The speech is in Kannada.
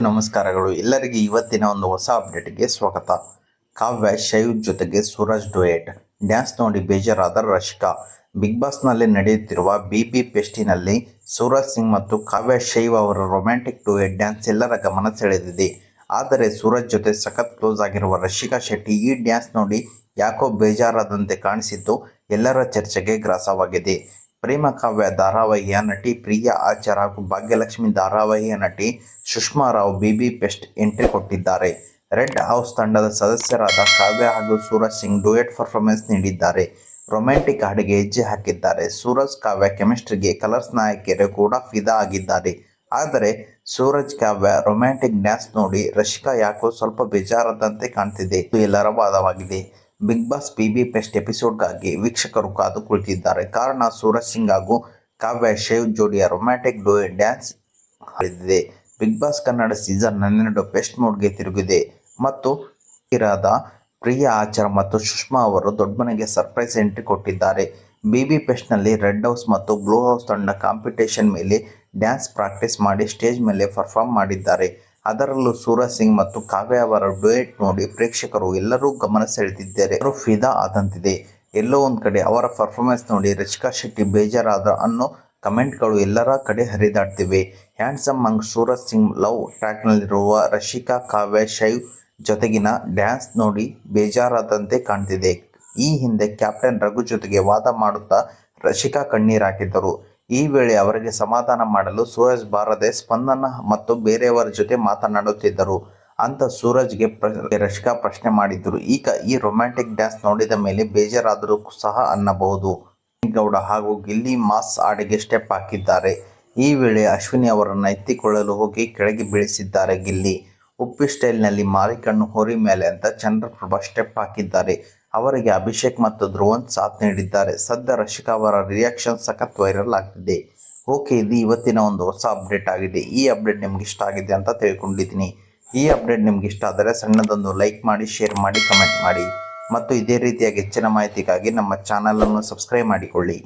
ನಮಸ್ಕಾರಗಳು ಎಲ್ಲರಿಗೆ ಇವತ್ತಿನ ಒಂದು ಹೊಸ ಅಪ್ಡೇಟ್ಗೆ ಸ್ವಾಗತ. ಕಾವ್ಯ ಶೈವ್ ಜೊತೆಗೆ ಸೂರಜ್ ಡುಯೆಟ್ ಡ್ಯಾನ್ಸ್ ನೋಡಿ ಬೇಜಾರಾದ ರಶಿಕಾ. ಬಿಗ್ ಬಾಸ್ನಲ್ಲಿ ನಡೆಯುತ್ತಿರುವ ಬಿಬಿ ಫೆಸ್ಟಿನಲ್ಲಿ ಸೂರಜ್ ಸಿಂಗ್ ಮತ್ತು ಕಾವ್ಯ ಶೈವ್ ಅವರ ರೊಮ್ಯಾಂಟಿಕ್ ಡುಯೆಟ್ ಡ್ಯಾನ್ಸ್ ಎಲ್ಲರ ಗಮನ ಸೆಳೆದಿದೆ. ಆದರೆ ಸೂರಜ್ ಜೊತೆ ಸಖತ್ ಕ್ಲೋಸ್ ಆಗಿರುವ ರಶಿಕಾ ಶೆಟ್ಟಿ ಈ ಡ್ಯಾನ್ಸ್ ನೋಡಿ ಯಾಕೋ ಬೇಜಾರಾದಂತೆ ಕಾಣಿಸಿದ್ದು ಎಲ್ಲರ ಚರ್ಚೆಗೆ ಗ್ರಾಸವಾಗಿದೆ. ಪ್ರೇಮ ಕಾವ್ಯ ಧಾರಾವಾಹಿಯ ನಟಿ ಪ್ರಿಯಾ ಆಚಾರ್ ಹಾಗೂ ಭಾಗ್ಯಲಕ್ಷ್ಮಿ ಧಾರಾವಾಹಿಯ ನಟಿ ಸುಷ್ಮಾ ರಾವ್ ಬಿಬಿ ಫೆಸ್ಟ್ ಎಂಟ್ರಿ ಕೊಟ್ಟಿದ್ದಾರೆ. ರೆಡ್ ಹೌಸ್ ತಂಡದ ಸದಸ್ಯರಾದ ಕಾವ್ಯ ಹಾಗೂ ಸೂರಜ್ ಸಿಂಗ್ ಡುಯೆಟ್ ಪರ್ಫಾರ್ಮೆನ್ಸ್ ನೀಡಿದ್ದಾರೆ. ರೊಮ್ಯಾಂಟಿಕ್ ಹಾಡಿಗೆ ಹೆಜ್ಜೆ ಹಾಕಿದ್ದಾರೆ. ಸೂರಜ್ ಕಾವ್ಯ ಕೆಮಿಸ್ಟ್ರಿಗೆ ಕಲರ್ಸ್ ನಾಯಕಿಯರು ಕೂಡ ಫಿದಾ ಆಗಿದ್ದಾರೆ. ಆದರೆ ಸೂರಜ್ ಕಾವ್ಯ ರೊಮ್ಯಾಂಟಿಕ್ ಡ್ಯಾನ್ಸ್ ನೋಡಿ ರಶಿಕಾ ಯಾಕೋ ಸ್ವಲ್ಪ ಬೇಜಾರಾದಂತೆ ಕಾಣ್ತಿದೆ. ಇದು ಎಲ್ಲರ ವಾದವಾಗಿದೆ. ಬಿಗ್ ಬಾಸ್ ಬಿಬಿ ಫೆಸ್ಟ್ ಎಪಿಸೋಡ್ಗಾಗಿ ವೀಕ್ಷಕರು ಕಾದು ಕುಳಿತಿದ್ದಾರೆ. ಕಾರಣ ಸೂರಜ್ ಸಿಂಗ್ ಹಾಗೂ ಕಾವ್ಯ ಶೈವ್ ಜೋಡಿಯ ರೊಮ್ಯಾಂಟಿಕ್ ಡುಯೆಟ್ ಡ್ಯಾನ್ಸ್ ನಡೆದಿದೆ. Bigg Boss Kannada season 12 fest ಮೋಡ್ಗೆ ತಿರುಗಿದೆ ಮತ್ತು ಇರಾದ ಪ್ರಿಯಾ ಆಚಾರ್ ಮತ್ತು ಸುಷ್ಮಾ ಅವರು ದೊಡ್ಡಮನೆಗೆ ಸರ್ಪ್ರೈಸ್ ಎಂಟ್ರಿ ಕೊಟ್ಟಿದ್ದಾರೆ. ಬಿಬಿ ಫೆಸ್ಟ್ನಲ್ಲಿ ರೆಡ್ ಹೌಸ್ ಮತ್ತು ಬ್ಲೂ ಹೌಸ್ ತಂಡ ಕಾಂಪಿಟೇಷನ್ ಮೇಲೆ ಡ್ಯಾನ್ಸ್ ಪ್ರಾಕ್ಟೀಸ್ ಮಾಡಿ ಸ್ಟೇಜ್ ಮೇಲೆ ಪರ್ಫಾರ್ಮ್ ಮಾಡಿದ್ದಾರೆ. ಅದರಲ್ಲೂ ಸೂರಜ್ ಸಿಂಗ್ ಮತ್ತು ಕಾವ್ಯ ಅವರ ಡುಯೆಟ್ ನೋಡಿ ಪ್ರೇಕ್ಷಕರು ಎಲ್ಲರೂ ಗಮನ ಸೆಳೆದಿದ್ದಾರೆ. ಫಿದಾ ಆದಂತಿದೆ. ಎಲ್ಲೋ ಒಂದ್ ಕಡೆ ಅವರ ಪರ್ಫಾರ್ಮೆನ್ಸ್ ನೋಡಿ ರಶಿಕಾ ಶೆಟ್ಟಿ ಬೇಜಾರಾದ ಅನ್ನೋ ಕಮೆಂಟ್ಗಳು ಎಲ್ಲರ ಕಡೆ ಹರಿದಾಡ್ತಿವೆ. Handsome young Suraj Singh love ಟ್ರ್ಯಾಕ್ನಲ್ಲಿರುವ ರಶಿಕಾ ಕಾವ್ಯ ಶೈವ್ ಜೊತೆಗಿನ ಡ್ಯಾನ್ಸ್ ನೋಡಿ ಬೇಜಾರಾದಂತೆ ಕಾಣ್ತಿದೆ. ಈ ಹಿಂದೆ ಕ್ಯಾಪ್ಟನ್ ರಘು ಜೊತೆಗೆ ವಾದ ಮಾಡುತ್ತಾ ರಶಿಕಾ ಕಣ್ಣೀರಾಕಿದ್ದರು. ಈ ವೇಳೆ ಅವರಿಗೆ ಸಮಾಧಾನ ಮಾಡಲು ಸೂರಜ್ ಬಾರದೆ ಸ್ಪಂದನ ಮತ್ತು ಬೇರೆಯವರ ಜೊತೆ ಮಾತನಾಡುತ್ತಿದ್ದರು ಅಂತ ಸೂರಜ್ಗೆ ರಶಿಕಾ ಪ್ರಶ್ನೆ ಮಾಡಿದ್ರು. ಈಗ ಈ ರೊಮ್ಯಾಂಟಿಕ್ ಡ್ಯಾನ್ಸ್ ನೋಡಿದ ಮೇಲೆ ಬೇಜಾರಾದರೂ ಸಹ ಅನ್ನಬಹುದು. ಗೌಡ ಹಾಗೂ ಗಿಲ್ಲಿ ಮಾಸ್ ಹಾಡಿಗೆ ಸ್ಟೆಪ್ ಹಾಕಿದ್ದಾರೆ. ಈ ವೇಳೆ ಅಶ್ವಿನಿ ಅವರನ್ನು ಎತ್ತಿಕೊಳ್ಳಲು ಹೋಗಿ ಕೆಳಗೆ ಬೀಳಿಸಿದ್ದಾರೆ ಗಿಲ್ಲಿ. ಉಪ್ಪಿ ಸ್ಟೈಲ್ನಲ್ಲಿ ಮಾರಿ ಕಣ್ಣು ಹೋರಿ ಮೇಲೆ ಅಂತ ಚಂದ್ರಪ್ರಭಾ ಸ್ಟೆಪ್ ಹಾಕಿದ್ದಾರೆ. ಅವರಿಗೆ ಅಭಿಷೇಕ್ ಮತ್ತು ಧ್ರುವಂತ್ ಸಾಥ್ ನೀಡಿದ್ದಾರೆ. ಸದ್ಯ ರಶಿಕಾ ಅವರ ರಿಯಾಕ್ಷನ್ ಸಖತ್ ವೈರಲ್ ಆಗ್ತಿದೆ. ಓಕೆ, ಇದು ಇವತ್ತಿನ ಒಂದು ಹೊಸ ಅಪ್ಡೇಟ್ ಆಗಿದೆ. ಈ ಅಪ್ಡೇಟ್ ನಿಮ್ಗೆ ಇಷ್ಟ ಆಗಿದೆ ಅಂತ ತಿಳ್ಕೊಂಡಿದ್ದೀನಿ. ಈ ಅಪ್ಡೇಟ್ ನಿಮ್ಗೆ ಇಷ್ಟ ಆದರೆ ಸಣ್ಣದೊಂದು ಲೈಕ್ ಮಾಡಿ, ಶೇರ್ ಮಾಡಿ, ಕಮೆಂಟ್ ಮಾಡಿ ಮತ್ತು ಇದೇ ರೀತಿಯಾಗಿ ಹೆಚ್ಚಿನ ಮಾಹಿತಿಗಾಗಿ ನಮ್ಮ ಚಾನಲನ್ನು ಸಬ್ಸ್ಕ್ರೈಬ್ ಮಾಡಿಕೊಳ್ಳಿ.